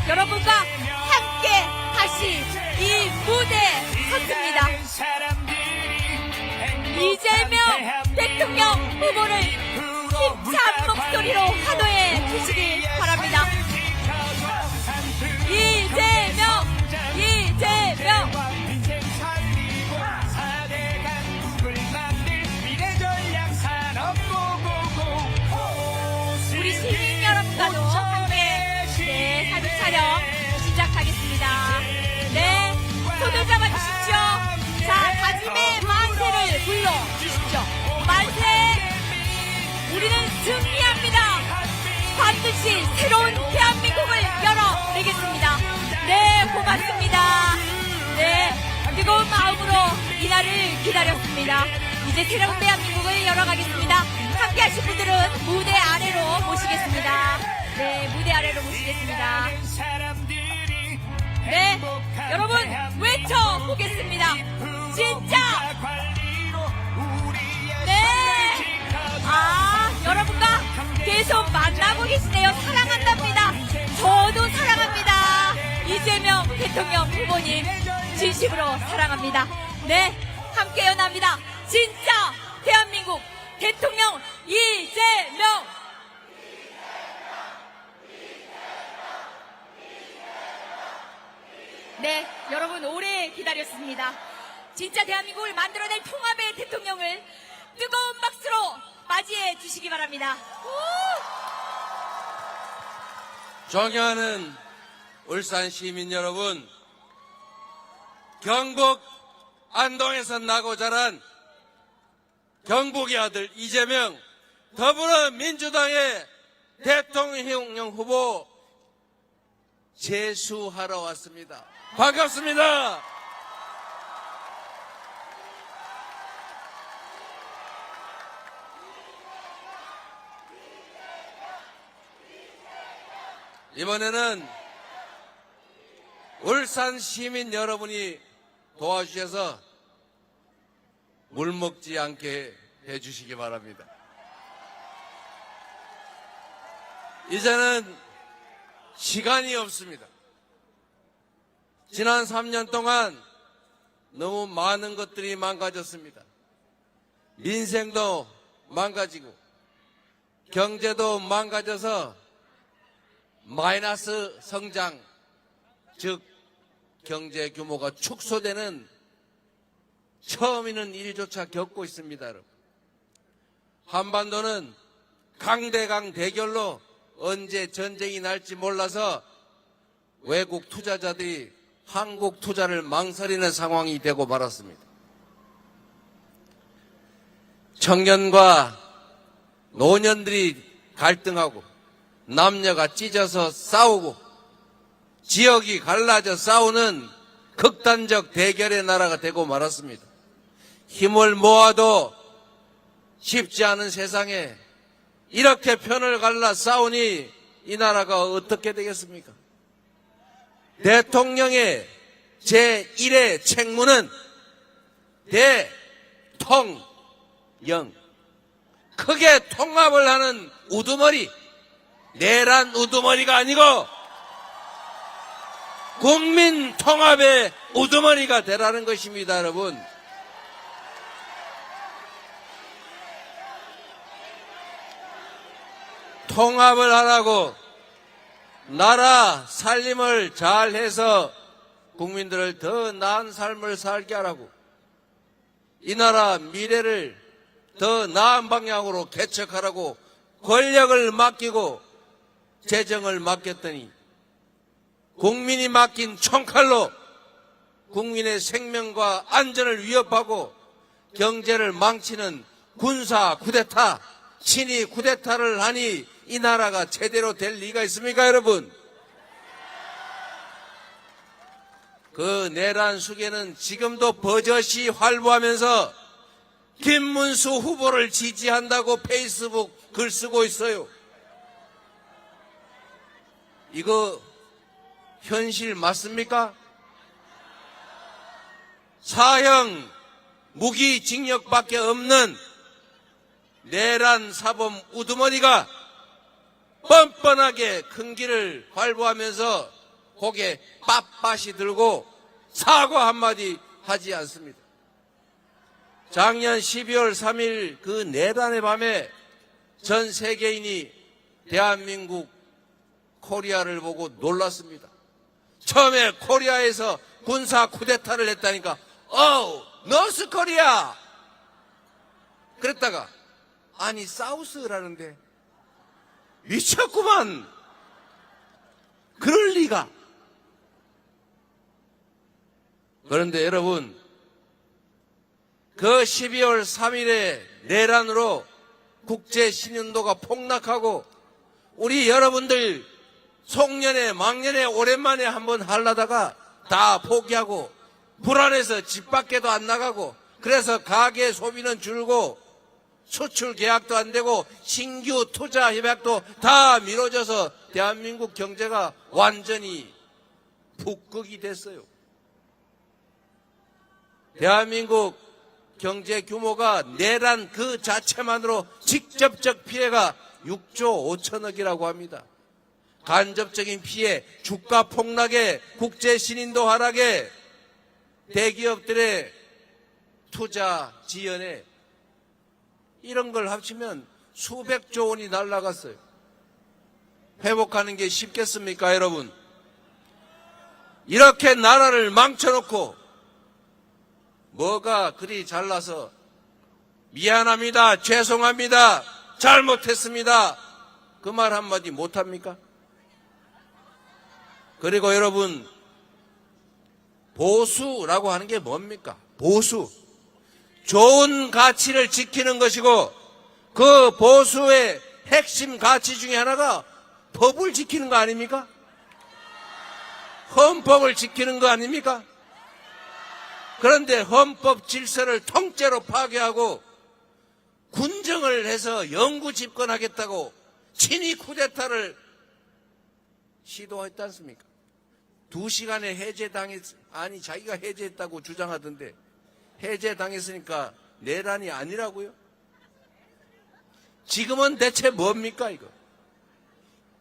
여러분과 함께 다시 이 무대에 섰습니다. 이재명 대통령 후보를 힘찬 목소리로 환호해 주시기 바랍니다. 이재명! 우리 시민 여러분과도 함께 사진 촬영 시작하겠습니다. 네, 손을 잡아주십시오. 자, 다짐의 만세를 불러주십시오. 만세! 우리는 승리합니다. 반드시 새로운 대한민국을 열어내겠습니다. 네, 고맙습니다. 네, 뜨거운 마음으로 이날을 기다렸습니다. 이제 새로운 대한민국을 열어가겠습니다. 함께 하실 분들은 무대 아래로 모시겠습니다. 네, 무대 아래로 모시겠습니다. 네, 여러분 외쳐보겠습니다. 진짜! 네! 여러분과 계속 만나고 계시네요. 사랑한답니다. 저도 사랑합니다. 이재명 대통령 후보님 진심으로 사랑합니다. 네, 함께 연합니다. 진짜 대한민국 대통령 이재명! 네, 여러분 오래 기다렸습니다. 진짜 대한민국을 만들어낼 통합의 대통령을 뜨거운 박수로 맞이해 주시기 바랍니다. 존경하는 울산 시민 여러분, 경북 안동에서 나고 자란 경북의 아들 이재명 더불어민주당의 대통령 후보 제수하러 왔습니다. 반갑습니다. 이번에는 울산 시민 여러분이 도와주셔서 물 먹지 않게 해주시기 바랍니다. 이제는 시간이 없습니다. 지난 3년 동안 너무 많은 것들이 망가졌습니다. 민생도 망가지고 경제도 망가져서 마이너스 성장, 즉 경제 규모가 축소되는 처음 있는 일조차 겪고 있습니다. 여러분. 한반도는 강대강 대결로 언제 전쟁이 날지 몰라서 외국 투자자들이 한국 투자를 망설이는 상황이 되고 말았습니다. 청년과 노년들이 갈등하고 남녀가 찢어서 싸우고 지역이 갈라져 싸우는 극단적 대결의 나라가 되고 말았습니다. 힘을 모아도 쉽지 않은 세상에 이렇게 편을 갈라 싸우니 이 나라가 어떻게 되겠습니까? 대통령의 제1의 책무는 대통령, 크게 통합을 하는 우두머리, 내란 우두머리가 아니고 국민 통합의 우두머리가 되라는 것입니다. 여러분, 통합을 하라고 나라 살림을 잘해서 국민들을 더 나은 삶을 살게 하라고 이 나라 미래를 더 나은 방향으로 개척하라고 권력을 맡기고 재정을 맡겼더니 국민이 맡긴 총칼로 국민의 생명과 안전을 위협하고 경제를 망치는 군사 쿠데타, 친위 쿠데타를 하니 이 나라가 제대로 될 리가 있습니까, 여러분? 그 내란 수계는 지금도 버젓이 활보하면서 김문수 후보를 지지한다고 페이스북 글 쓰고 있어요. 이거 현실 맞습니까? 사형 무기징역밖에 없는 내란 사범 우두머리가 뻔뻔하게 큰 길을 활보하면서 고개 빳빳이 들고 사과 한마디 하지 않습니다. 작년 12월 3일 그 내란의 밤에 전 세계인이 대한민국 코리아를 보고 놀랐습니다. 처음에 코리아에서 군사 쿠데타를 했다니까 노스 코리아 그랬다가 아니 사우스라는데 미쳤구만. 그럴 리가. 그런데 여러분 그 12월 3일의 내란으로 국제 신윤도가 폭락하고 우리 여러분들 송년회 망년회 오랜만에 한번 하려다가 다 포기하고 불안해서 집 밖에도 안 나가고 그래서 가계 소비는 줄고 수출 계약도 안 되고 신규 투자 협약도 다 미뤄져서 대한민국 경제가 완전히 북극이 됐어요. 대한민국 경제 규모가 내란 그 자체만으로 직접적 피해가 6조 5천억이라고 합니다. 간접적인 피해, 주가 폭락에 국제 신인도 하락에 대기업들의 투자 지연에 이런 걸 합치면 수백조 원이 날아갔어요. 회복하는 게 쉽겠습니까, 여러분? 이렇게 나라를 망쳐놓고 뭐가 그리 잘나서 미안합니다, 죄송합니다, 잘못했습니다 그 말 한마디 못합니까? 그리고 여러분 보수라고 하는 게 뭡니까? 보수. 좋은 가치를 지키는 것이고 그 보수의 핵심 가치 중에 하나가 법을 지키는 거 아닙니까? 헌법을 지키는 거 아닙니까? 그런데 헌법 질서를 통째로 파괴하고 군정을 해서 영구 집권하겠다고 친위 쿠데타를 시도했지 않습니까? 2시간에 아니 자기가 해제했다고 주장하던데 해제당했으니까 내란이 아니라고요? 지금은 대체 뭡니까 이거?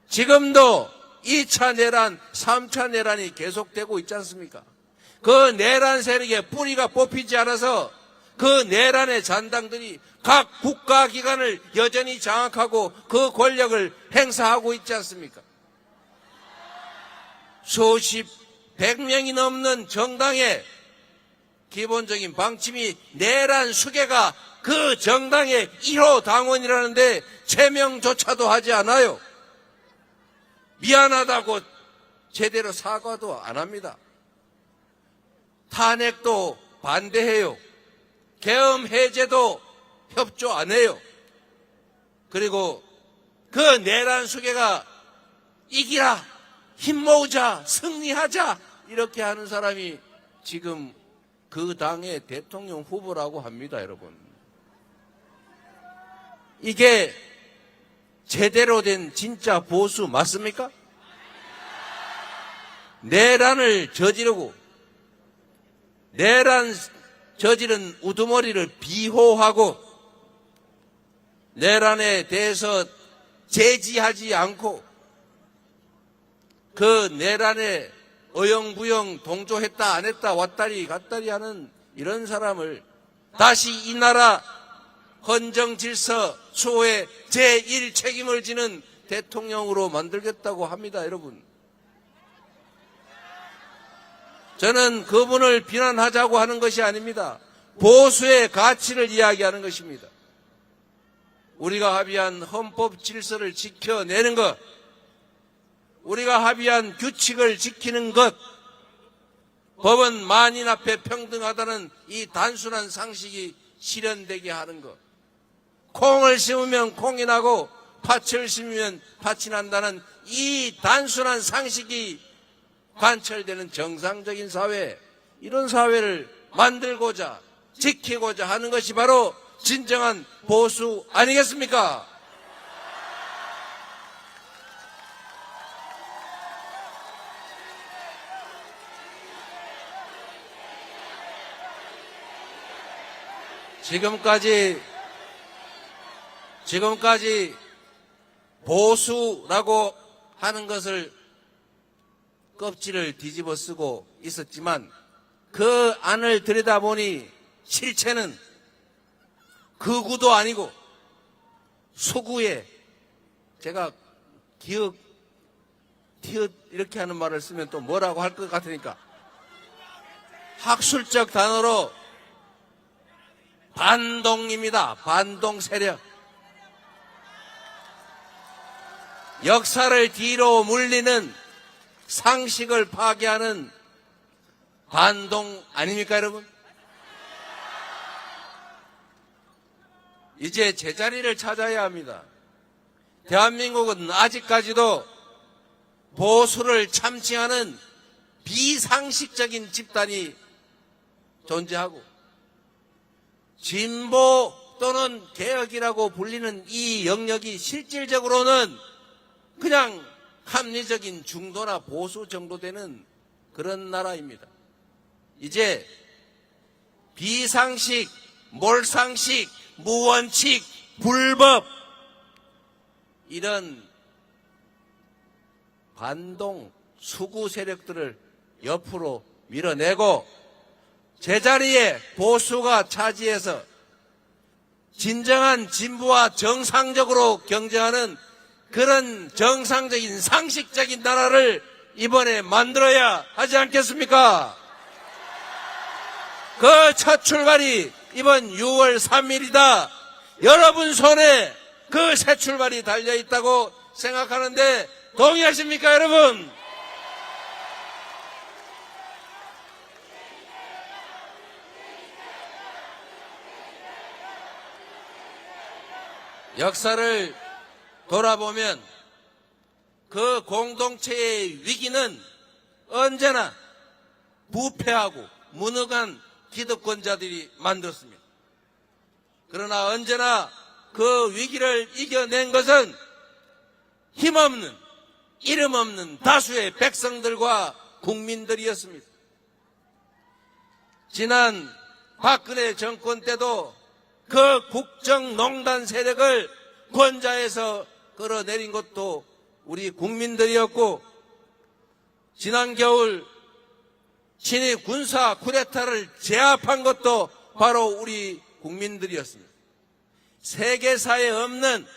지금도 2차 내란, 3차 내란이 계속되고 있지 않습니까? 그 내란 세력의 뿌리가 뽑히지 않아서 그 내란의 잔당들이 각 국가기관을 여전히 장악하고 그 권력을 행사하고 있지 않습니까? 수십, 100명이 넘는 정당의 기본적인 방침이 내란 수괴가 그 정당의 1호 당원이라는데 제명조차도 하지 않아요. 미안하다고 제대로 사과도 안 합니다. 탄핵도 반대해요. 계엄 해제도 협조 안 해요. 그리고 그 내란 수괴가 이기라, 힘 모으자, 승리하자 이렇게 하는 사람이 지금 그 당의 대통령 후보라고 합니다, 여러분. 이게 제대로 된 진짜 보수 맞습니까? 내란을 저지르고 내란 저지른 우두머리를 비호하고 내란에 대해서 제지하지 않고 그 내란에 어영부영 동조했다 안 했다 왔다리 갔다리 하는 이런 사람을 다시 이 나라 헌정질서 수호의 제1책임을 지는 대통령으로 만들겠다고 합니다, 여러분. 저는 그분을 비난하자고 하는 것이 아닙니다. 보수의 가치를 이야기하는 것입니다. 우리가 합의한 헌법 질서를 지켜내는 것, 우리가 합의한 규칙을 지키는 것, 법은 만인 앞에 평등하다는 이 단순한 상식이 실현되게 하는 것, 콩을 심으면 콩이 나고 팥을 심으면 팥이 난다는 이 단순한 상식이 관철되는 정상적인 사회, 이런 사회를 만들고자 지키고자 하는 것이 바로 진정한 보수 아니겠습니까? 지금까지 보수라고 하는 것을 껍질을 뒤집어 쓰고 있었지만 그 안을 들여다보니 실체는 극우도 아니고 소구에, 제가 기억 티읕 이렇게 하는 말을 쓰면 또 뭐라고 할 것 같으니까 학술적 단어로 반동입니다. 반동 세력. 역사를 뒤로 물리는, 상식을 파괴하는 반동 아닙니까, 여러분? 이제 제자리를 찾아야 합니다. 대한민국은 아직까지도 보수를 참칭하는 비상식적인 집단이 존재하고, 진보 또는 개혁이라고 불리는 이 영역이 실질적으로는 그냥 합리적인 중도나 보수 정도 되는 그런 나라입니다. 이제 비상식, 몰상식, 무원칙, 불법, 이런 반동, 수구 세력들을 옆으로 밀어내고 제자리에 보수가 차지해서 진정한 진보와 정상적으로 경쟁하는 그런 정상적인 상식적인 나라를 이번에 만들어야 하지 않겠습니까? 그 첫 출발이 이번 6월 3일이다. 여러분 손에 그 새 출발이 달려있다고 생각하는데 동의하십니까, 여러분? 역사를 돌아보면 그 공동체의 위기는 언제나 부패하고 무능한 기득권자들이 만들었습니다. 그러나 언제나 그 위기를 이겨낸 것은 힘없는, 이름 없는 다수의 백성들과 국민들이었습니다. 지난 박근혜 정권 때도 그 국정농단 세력을 권좌에서 끌어내린 것도 우리 국민들이었고, 지난 겨울 친위 군사 쿠데타를 제압한 것도 바로 우리 국민들이었습니다. 세계사에 없는,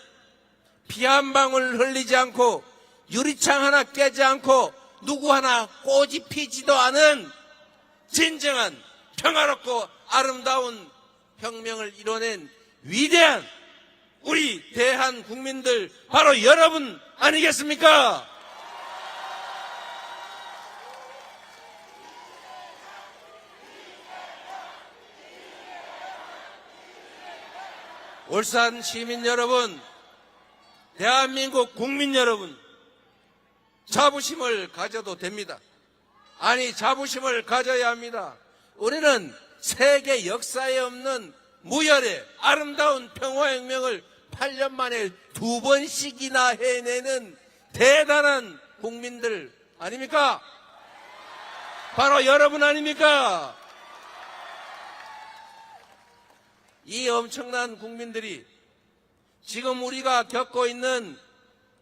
피 한 방울 흘리지 않고 유리창 하나 깨지 않고 누구 하나 꼬집 피지도 않은 진정한 평화롭고 아름다운 혁명을 이뤄낸 위대한 우리 대한 국민들, 바로 여러분 아니겠습니까? 울산 시민 여러분, 대한민국 국민 여러분, 자부심을 가져도 됩니다. 아니, 자부심을 가져야 합니다. 우리는 세계 역사에 없는 무혈의 아름다운 평화혁명을 8년 만에 2번씩이나 해내는 대단한 국민들 아닙니까? 바로 여러분 아닙니까? 이 엄청난 국민들이 지금 우리가 겪고 있는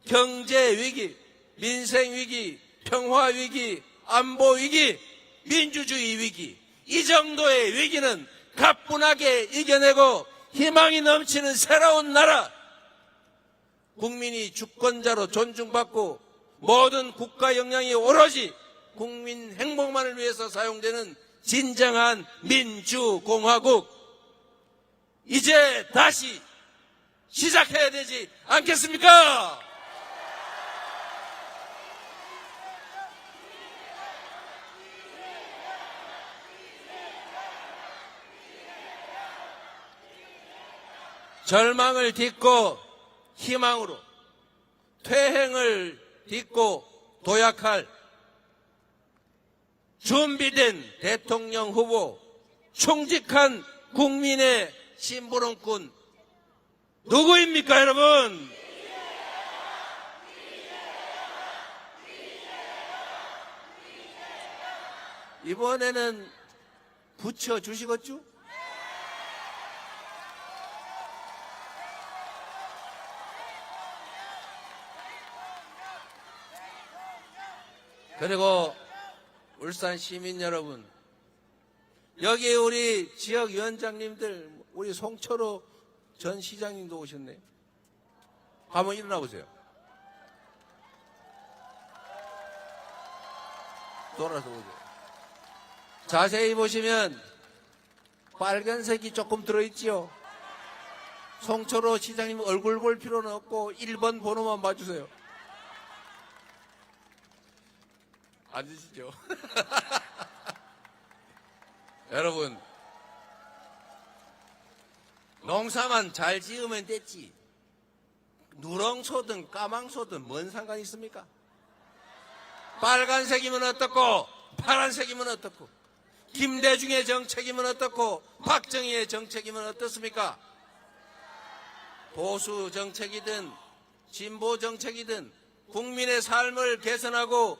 경제 위기, 민생 위기, 평화 위기, 안보 위기, 민주주의 위기, 이 정도의 위기는 가뿐하게 이겨내고 희망이 넘치는 새로운 나라, 국민이 주권자로 존중받고 모든 국가 역량이 오로지 국민 행복만을 위해서 사용되는 진정한 민주공화국, 이제 다시 시작해야 되지 않겠습니까? 절망을 딛고 희망으로, 퇴행을 딛고 도약할 준비된 대통령 후보, 충직한 국민의 심부름꾼 누구입니까, 여러분? 이번에는 붙여주시겠죠? 그리고 울산 시민 여러분, 여기 우리 지역위원장님들, 우리 송철호 전 시장님도 오셨네요. 한번 일어나 보세요. 돌아서 보세요. 자세히 보시면 빨간색이 조금 들어있지요. 송철호 시장님 얼굴 볼 필요는 없고 1번 번호만 봐주세요. 앉으시죠. 여러분, 농사만 잘 지으면 됐지. 누렁소든 까망소든 뭔 상관이 있습니까? 빨간색이면 어떻고 파란색이면 어떻고 김대중의 정책이면 어떻고 박정희의 정책이면 어떻습니까? 보수 정책이든 진보 정책이든 국민의 삶을 개선하고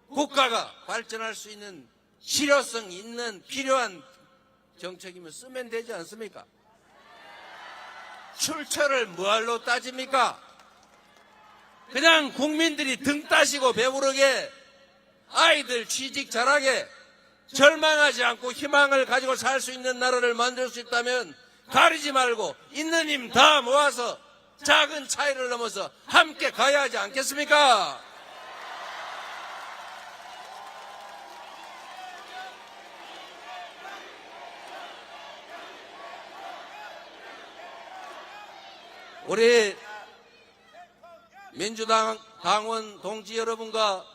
국가가 발전할 수 있는 실효성 있는 필요한 정책이면 쓰면 되지 않습니까? 출처를 뭐할로 따집니까? 그냥 국민들이 등 따시고 배부르게 아이들 취직 잘하게 절망하지 않고 희망을 가지고 살 수 있는 나라를 만들 수 있다면 가리지 말고 있는 힘 다 모아서 작은 차이를 넘어서 함께 가야 하지 않겠습니까? 우리 민주당 당원 동지 여러분과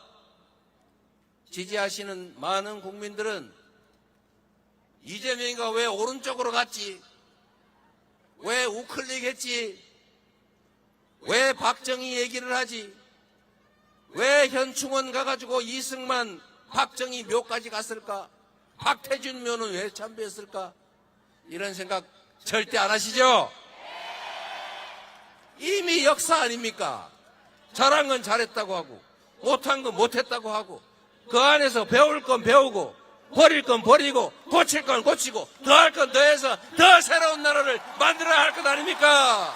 지지하시는 많은 국민들은 이재명이가 왜 오른쪽으로 갔지? 왜 우클릭 했지? 왜 박정희 얘기를 하지? 왜 현충원 가가지고 이승만, 박정희 묘까지 갔을까? 박태준 묘는 왜 참배했을까? 이런 생각 절대 안 하시죠? 이미 역사 아닙니까? 잘한 건 잘했다고 하고 못한 건 못했다고 하고 그 안에서 배울 건 배우고 버릴 건 버리고 고칠 건 고치고 더할 건 더해서 더 새로운 나라를 만들어야 할 것 아닙니까?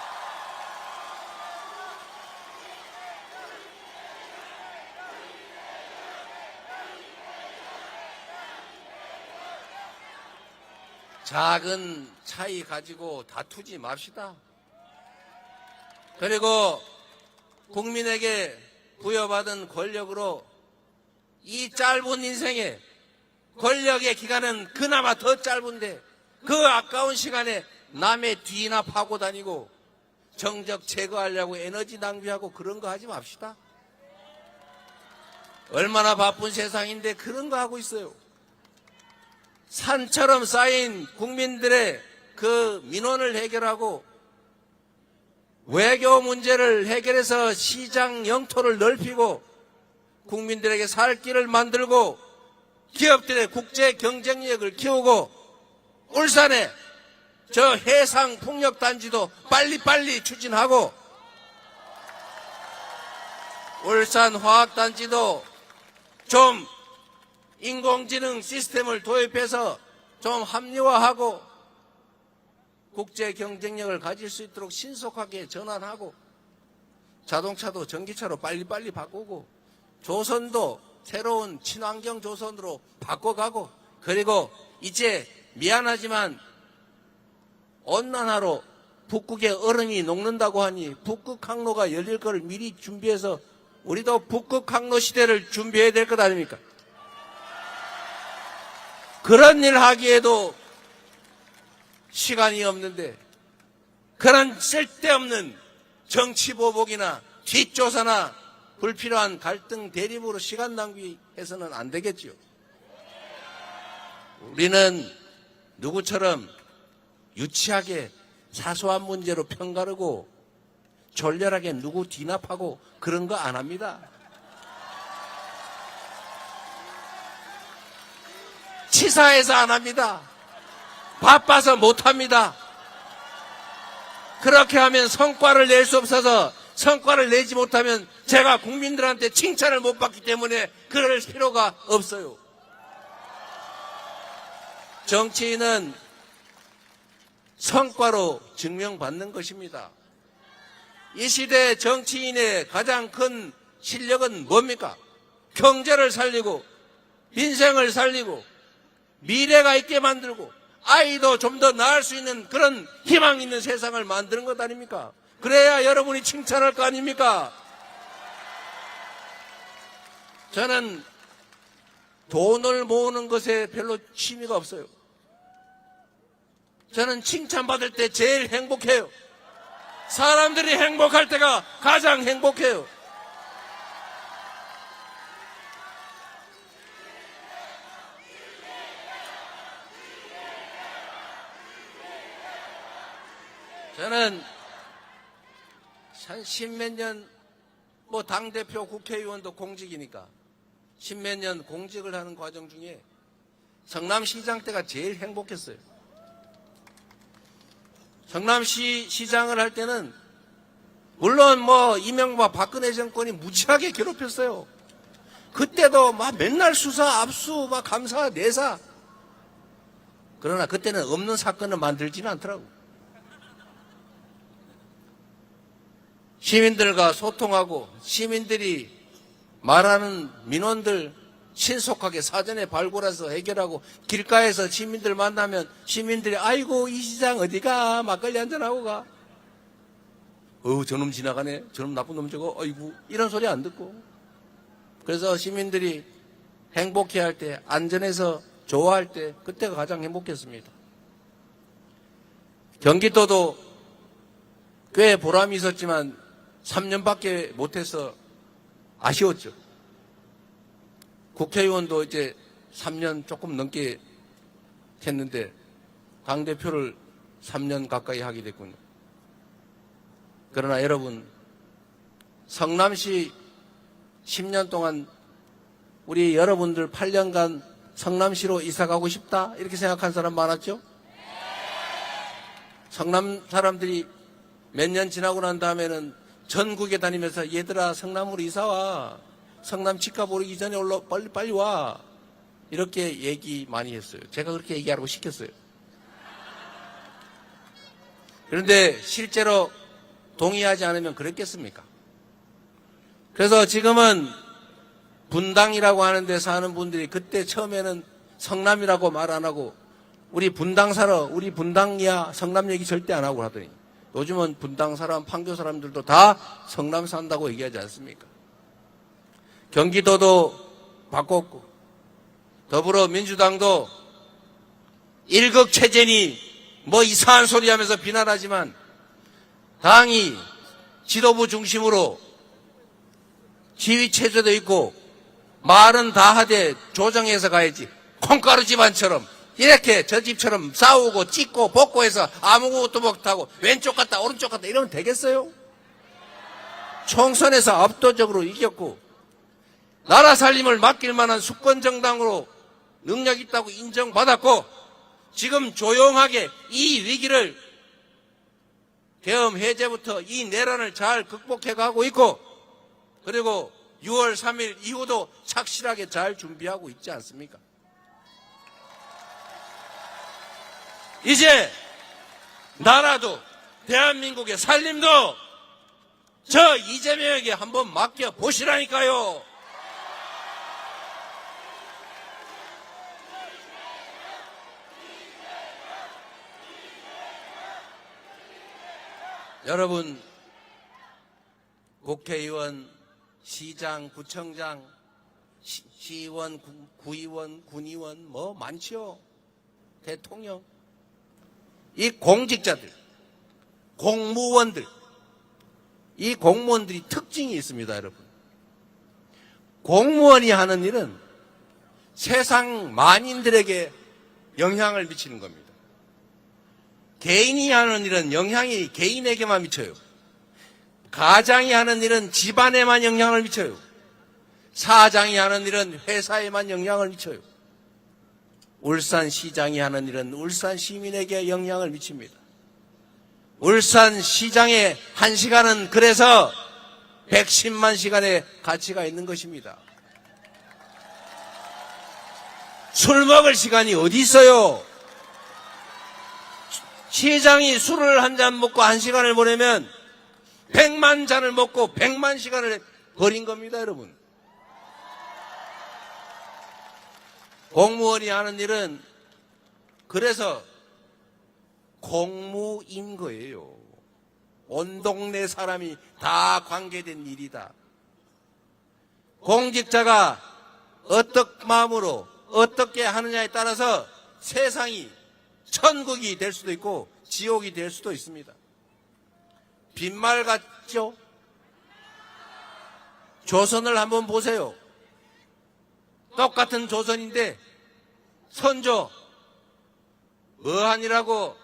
작은 차이 가지고 다투지 맙시다. 그리고 국민에게 부여받은 권력으로 이 짧은 인생에 권력의 기간은 그나마 더 짧은데 그 아까운 시간에 남의 뒤나 파고 다니고 정적 제거하려고 에너지 낭비하고 그런 거 하지 맙시다. 얼마나 바쁜 세상인데 그런 거 하고 있어요. 산처럼 쌓인 국민들의 그 민원을 해결하고 외교 문제를 해결해서 시장 영토를 넓히고 국민들에게 살 길을 만들고 기업들의 국제 경쟁력을 키우고 울산에 저 해상 풍력 단지도 빨리빨리 추진하고 울산 화학 단지도 좀 인공지능 시스템을 도입해서 좀 합리화하고 국제 경쟁력을 가질 수 있도록 신속하게 전환하고 자동차도 전기차로 빨리빨리 바꾸고 조선도 새로운 친환경 조선으로 바꿔가고 그리고 이제 미안하지만 온난화로 북극의 얼음이 녹는다고 하니 북극 항로가 열릴 것을 미리 준비해서 우리도 북극 항로 시대를 준비해야 될 것 아닙니까? 그런 일 하기에도 시간이 없는데 그런 쓸데없는 정치보복이나 뒷조사나 불필요한 갈등 대립으로 시간 낭비해서는 안 되겠지요. 우리는 누구처럼 유치하게 사소한 문제로 편가르고 졸렬하게 누구 뒤납하고 그런 거 안 합니다. 치사해서 안 합니다. 바빠서 못 합니다. 그렇게 하면 성과를 낼 수 없어서 성과를 내지 못하면 제가 국민들한테 칭찬을 못 받기 때문에 그럴 필요가 없어요. 정치인은 성과로 증명받는 것입니다. 이 시대 정치인의 가장 큰 실력은 뭡니까? 경제를 살리고 민생을 살리고 미래가 있게 만들고 아이도 좀 더 낳을 수 있는 그런 희망 있는 세상을 만드는 것 아닙니까? 그래야 여러분이 칭찬할 거 아닙니까? 저는 돈을 모으는 것에 별로 취미가 없어요. 저는 칭찬받을 때 제일 행복해요. 사람들이 행복할 때가 가장 행복해요. 저는 한 십몇 년, 당대표 국회의원도 공직이니까 십몇 년 공직을 하는 과정 중에 성남시장 때가 제일 행복했어요. 성남시 시장을 할 때는 물론 이명박 박근혜 정권이 무지하게 괴롭혔어요. 그때도 맨날 수사, 압수, 감사, 내사. 그러나 그때는 없는 사건을 만들지는 않더라고. 시민들과 소통하고 시민들이 말하는 민원들 신속하게 사전에 발굴해서 해결하고 길가에서 시민들 만나면 시민들이 아이고 이 시장 어디가 막걸리 한잔하고 가. 저놈 지나가네. 저놈 나쁜 놈 저거. 아이고 이런 소리 안 듣고. 그래서 시민들이 행복해할 때 안전해서 좋아할 때 그때가 가장 행복했습니다. 경기도도 꽤 보람이 있었지만 3년밖에 못해서 아쉬웠죠. 국회의원도 이제 3년 조금 넘게 했는데 당대표를 3년 가까이 하게 됐군요. 그러나 여러분, 성남시 10년 동안 우리 여러분들 8년간 성남시로 이사 가고 싶다 이렇게 생각한 사람 많았죠? 성남 사람들이 몇 년 지나고 난 다음에는 전국에 다니면서 얘들아 성남으로 이사와. 성남 집값 오르기 전에 빨리 와. 이렇게 얘기 많이 했어요. 제가 그렇게 얘기하라고 시켰어요. 그런데 실제로 동의하지 않으면 그랬겠습니까? 그래서 지금은 분당이라고 하는 데 사는 분들이 그때 처음에는 성남이라고 말 안 하고 우리 분당 살아, 우리 분당이야 성남 얘기 절대 안 하고 하더니 요즘은 분당 사람, 판교 사람들도 다 성남 산다고 얘기하지 않습니까? 경기도도 바꿨고 더불어민주당도 일극체제니 이상한 소리 하면서 비난하지만 당이 지도부 중심으로 지휘체제도 있고 말은 다 하되 조정해서 가야지. 콩가루 집안처럼 이렇게 저 집처럼 싸우고 찢고 볶고 해서 아무것도 못하고 왼쪽 갔다 오른쪽 갔다 이러면 되겠어요? 총선에서 압도적으로 이겼고 나라 살림을 맡길 만한 수권정당으로 능력 있다고 인정받았고 지금 조용하게 이 위기를 계엄 해제부터 이 내란을 잘 극복해 가고 있고 그리고 6월 3일 이후도 착실하게 잘 준비하고 있지 않습니까? 이제 나라도 대한민국의 살림도 저 이재명에게 한번 맡겨보시라니까요. 여러분, 국회의원, 시장, 구청장, 시의원, 구의원, 군의원 많지요. 대통령. 이 공직자들, 공무원들, 이 공무원들이 특징이 있습니다, 여러분. 공무원이 하는 일은 세상 만인들에게 영향을 미치는 겁니다. 개인이 하는 일은 영향이 개인에게만 미쳐요. 가장이 하는 일은 집안에만 영향을 미쳐요. 사장이 하는 일은 회사에만 영향을 미쳐요. 울산시장이 하는 일은 울산 시민에게 영향을 미칩니다. 울산시장의 1시간은 그래서 110만 시간의 가치가 있는 것입니다. 술 먹을 시간이 어디 있어요? 시장이 술을 한 잔 먹고 1시간을 보내면 100만 잔을 먹고 100만 시간을 버린 겁니다, 여러분. 공무원이 하는 일은 그래서 공무인 거예요. 온 동네 사람이 다 관계된 일이다. 공직자가 어떤 마음으로 어떻게 하느냐에 따라서 세상이 천국이 될 수도 있고 지옥이 될 수도 있습니다. 빈말 같죠? 조선을 한번 보세요. 똑같은 조선인데 선조 어한이라고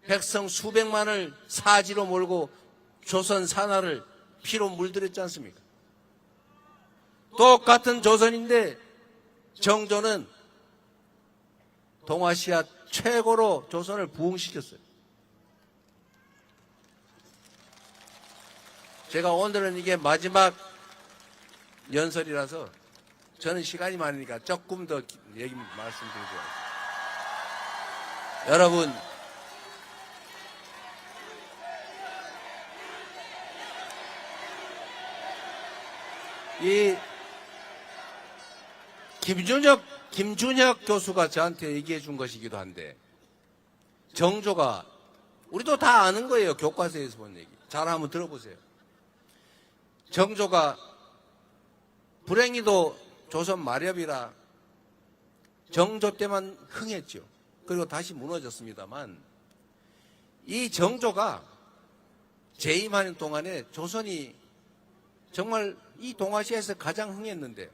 백성 수백만을 사지로 몰고 조선 산하를 피로 물들였지 않습니까? 똑같은 조선인데 정조는 동아시아 최고로 조선을 부흥시켰어요. 제가 오늘은 이게 마지막 연설이라서 저는 시간이 많으니까 조금 더 얘기 말씀드리고 여러분, 이 김준혁 교수가 저한테 얘기해 준 것이기도 한데 정조가 우리도 다 아는 거예요. 교과서에서 본 얘기. 잘 한번 들어보세요. 정조가 불행히도 조선 마렵이라 정조 때만 흥했죠. 그리고 다시 무너졌습니다만 이 정조가 재임하는 동안에 조선이 정말 이 동아시아에서 가장 흥했는데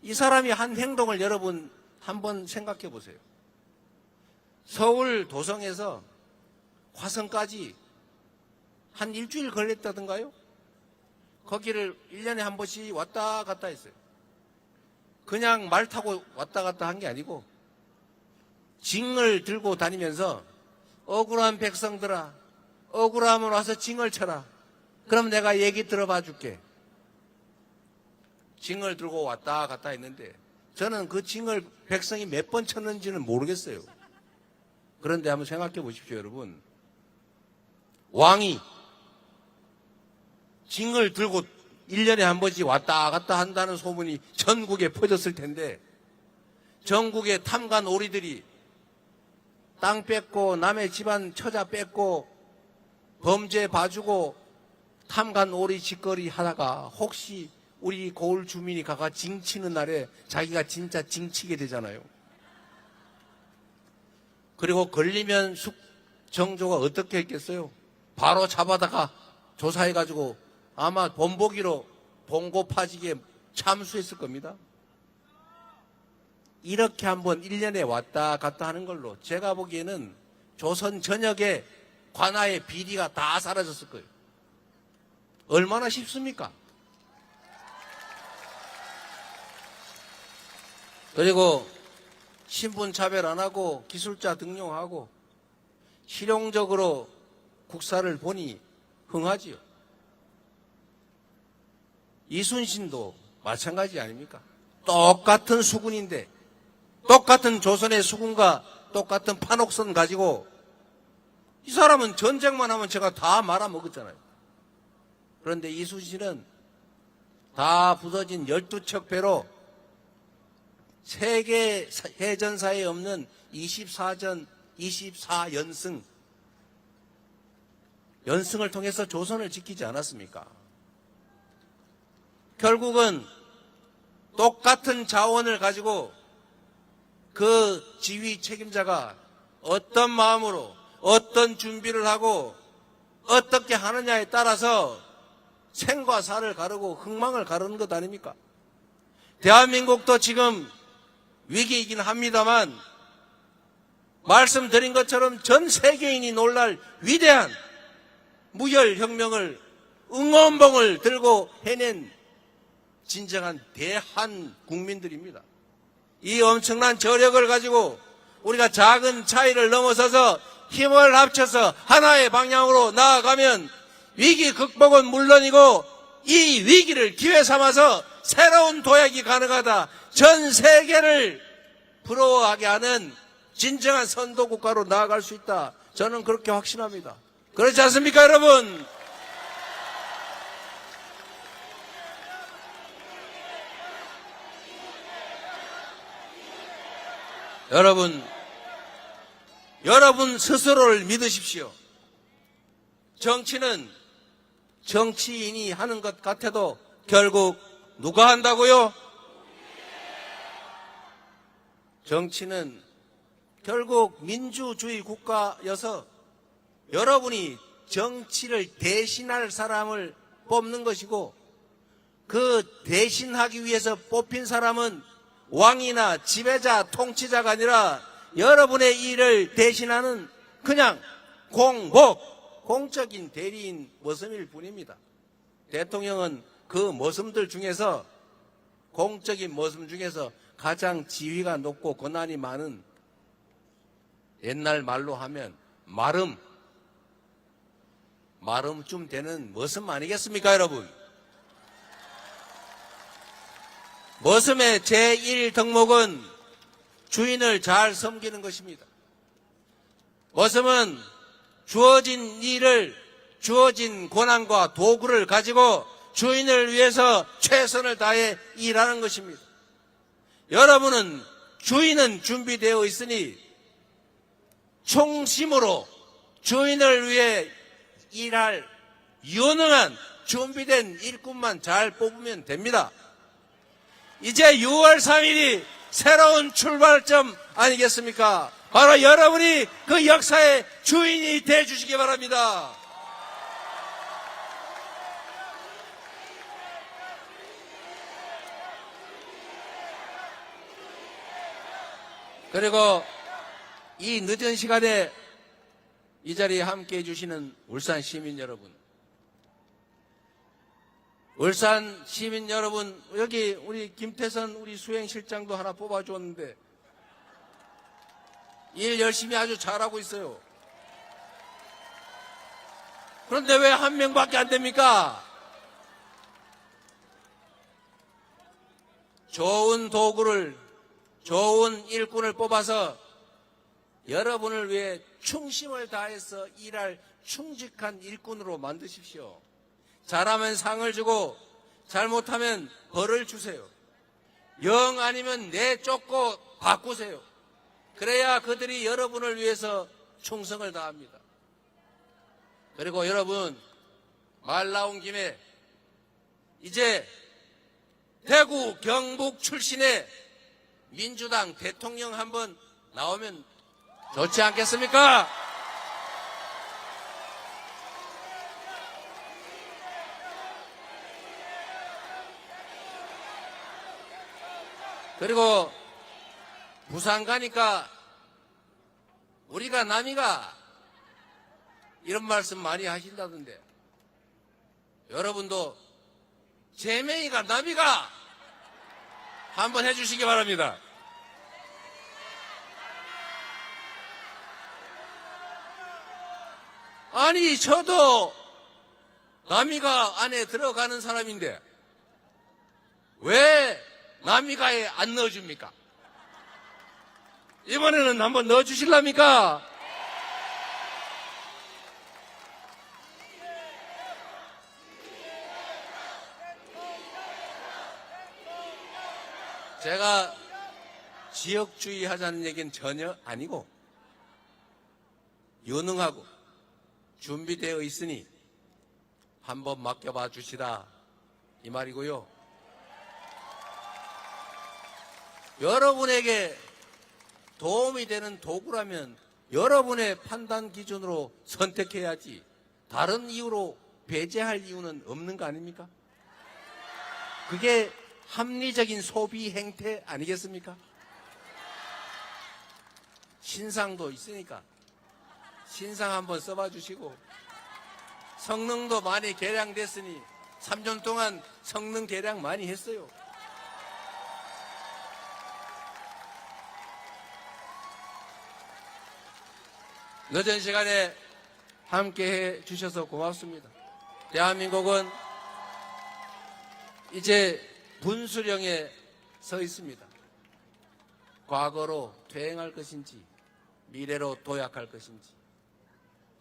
이 사람이 한 행동을 여러분 한번 생각해 보세요. 서울 도성에서 화성까지 한 일주일 걸렸다던가요? 거기를 1년에 한 번씩 왔다 갔다 했어요. 그냥 말 타고 왔다 갔다 한 게 아니고 징을 들고 다니면서 억울한 백성들아, 억울하면 와서 징을 쳐라. 그럼 내가 얘기 들어봐 줄게. 징을 들고 왔다 갔다 했는데 저는 그 징을 백성이 몇 번 쳤는지는 모르겠어요. 그런데 한번 생각해 보십시오, 여러분. 왕이 징을 들고 1년에 한 번씩 왔다 갔다 한다는 소문이 전국에 퍼졌을 텐데 전국의 탐관 오리들이 땅 뺏고 남의 집안 처자 뺏고 범죄 봐주고 탐관 오리 짓거리 하다가 혹시 우리 고을 주민이 가가 징치는 날에 자기가 진짜 징치게 되잖아요. 그리고 걸리면 정조가 어떻게 했겠어요? 바로 잡아다가 조사해가지고 아마 본보기로 봉고파직에 참수했을 겁니다. 이렇게 한번 1년에 왔다 갔다 하는 걸로 제가 보기에는 조선 전역의 관아의 비리가 다 사라졌을 거예요. 얼마나 쉽습니까? 그리고 신분 차별 안 하고 기술자 등용하고 실용적으로 국사를 보니 흥하지요. 이순신도 마찬가지 아닙니까? 똑같은 수군인데 똑같은 조선의 수군과 똑같은 판옥선 가지고 이 사람은 전쟁만 하면 제가 다 말아먹었잖아요. 그런데 이순신은 다 부서진 12척 배로 세계 해전사에 없는 24전 24연승 연승을 통해서 조선을 지키지 않았습니까? 결국은 똑같은 자원을 가지고 그 지휘 책임자가 어떤 마음으로 어떤 준비를 하고 어떻게 하느냐에 따라서 생과 사를 가르고 흥망을 가르는 것 아닙니까? 대한민국도 지금 위기이긴 합니다만 말씀드린 것처럼 전 세계인이 놀랄 위대한 무혈혁명을 응원봉을 들고 해낸 진정한 대한 국민들입니다. 이 엄청난 저력을 가지고 우리가 작은 차이를 넘어서서 힘을 합쳐서 하나의 방향으로 나아가면 위기 극복은 물론이고 이 위기를 기회 삼아서 새로운 도약이 가능하다. 전 세계를 부러워하게 하는 진정한 선도국가로 나아갈 수 있다. 저는 그렇게 확신합니다. 그렇지 않습니까, 여러분? 여러분 스스로를 믿으십시오. 정치는 정치인이 하는 것 같아도 결국 누가 한다고요? 정치는 결국 민주주의 국가여서 여러분이 정치를 대신할 사람을 뽑는 것이고, 그 대신하기 위해서 뽑힌 사람은 왕이나 지배자, 통치자가 아니라 여러분의 일을 대신하는 그냥 공적인 대리인 모섬일 뿐입니다. 대통령은 그 모섬들 중에서, 공적인 모섬 중에서 가장 지위가 높고 권한이 많은, 옛날 말로 하면 마름쯤 되는 머슴 아니겠습니까, 여러분? 머슴의 제1덕목은 주인을 잘 섬기는 것입니다. 머슴은 주어진 일을, 주어진 권한과 도구를 가지고 주인을 위해서 최선을 다해 일하는 것입니다. 여러분은 주인은 준비되어 있으니 총심으로 주인을 위해 일할 유능한 준비된 일꾼만 잘 뽑으면 됩니다. 이제 6월 3일이 새로운 출발점 아니겠습니까? 바로 여러분이 그 역사의 주인이 돼 주시기 바랍니다. 그리고 이 늦은 시간에 이 자리에 함께해 주시는 울산 시민 여러분, 울산 시민 여러분, 여기 우리 김태선 우리 수행실장도 하나 뽑아줬는데 일 열심히 아주 잘하고 있어요. 그런데 왜 한 명밖에 안 됩니까? 좋은 도구를, 좋은 일꾼을 뽑아서 여러분을 위해 충심을 다해서 일할 충직한 일꾼으로 만드십시오. 잘하면 상을 주고 잘못하면 벌을 주세요. 영 아니면 내쫓고 바꾸세요. 그래야 그들이 여러분을 위해서 충성을 다합니다. 그리고 여러분, 말 나온 김에 이제 대구 경북 출신의 민주당 대통령 한번 나오면 좋지 않겠습니까? 그리고 부산 가니까 우리가 남이가 이런 말씀 많이 하신다던데, 여러분도 제명이가 남이가 한번 해주시기 바랍니다. 아니, 저도 남이가 안에 들어가는 사람인데 왜 남이가에 안 넣어줍니까? 이번에는 한번 넣어주실랍니까? 제가 지역주의 하자는 얘기는 전혀 아니고, 유능하고 준비되어 있으니 한번 맡겨봐 주시라 이 말이고요. 여러분에게 도움이 되는 도구라면 여러분의 판단 기준으로 선택해야지, 다른 이유로 배제할 이유는 없는 거 아닙니까? 그게 합리적인 소비 행태 아니겠습니까? 신상도 있으니까 신상 한번 써봐 주시고, 성능도 많이 개량됐으니 3년 동안 성능 개량 많이 했어요. 늦은 시간에 함께해 주셔서 고맙습니다. 대한민국은 이제 분수령에 서 있습니다. 과거로 퇴행할 것인지 미래로 도약할 것인지,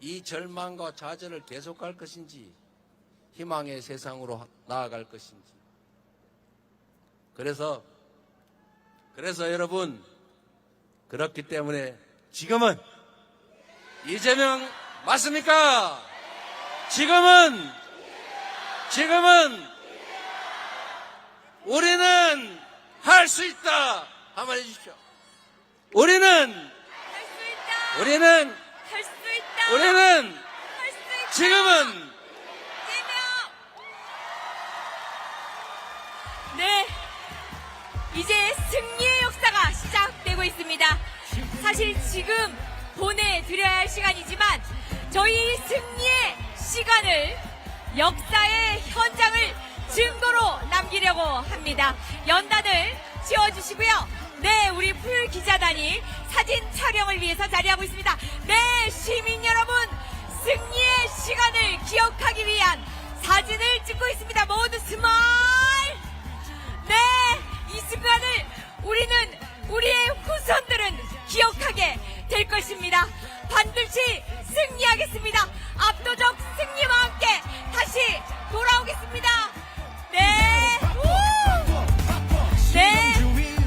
이 절망과 좌절을 계속할 것인지 희망의 세상으로 나아갈 것인지. 그래서 여러분, 그렇기 때문에 지금은 이재명 맞습니까? 지금은 우리는 할 수 있다. 한번 해주십시오. 우리는 할 수 있다. 우리는 할 수 있다. 우리는 할 수 있다. 지금은 이재명. 네. 이제 승리의 역사가 시작되고 있습니다. 사실 지금 보내드려야 할 시간이지만 저희 승리의 시간을 역사의 현장을 증거로 남기려고 합니다. 연단을 지어주시고요. 네, 우리 풀 기자단이 사진 촬영을 위해서 자리하고 있습니다. 네, 시민 여러분, 승리의 시간을 기억하기 위한 사진을 찍고 있습니다. 모두 스마일! 네, 이 순간을 우리는, 우리의 후손들은 기억하게 될 것입니다. 반드시 승리하겠습니다. 압도적 승리와 함께 다시 돌아오겠습니다. 네, 네,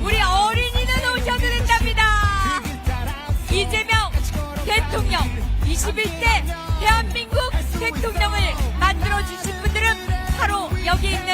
우리 어린이는 오셔도 된답니다. 이재명 대통령, 21대 대한민국 대통령을 만들어주신 분들은 바로 여기 있는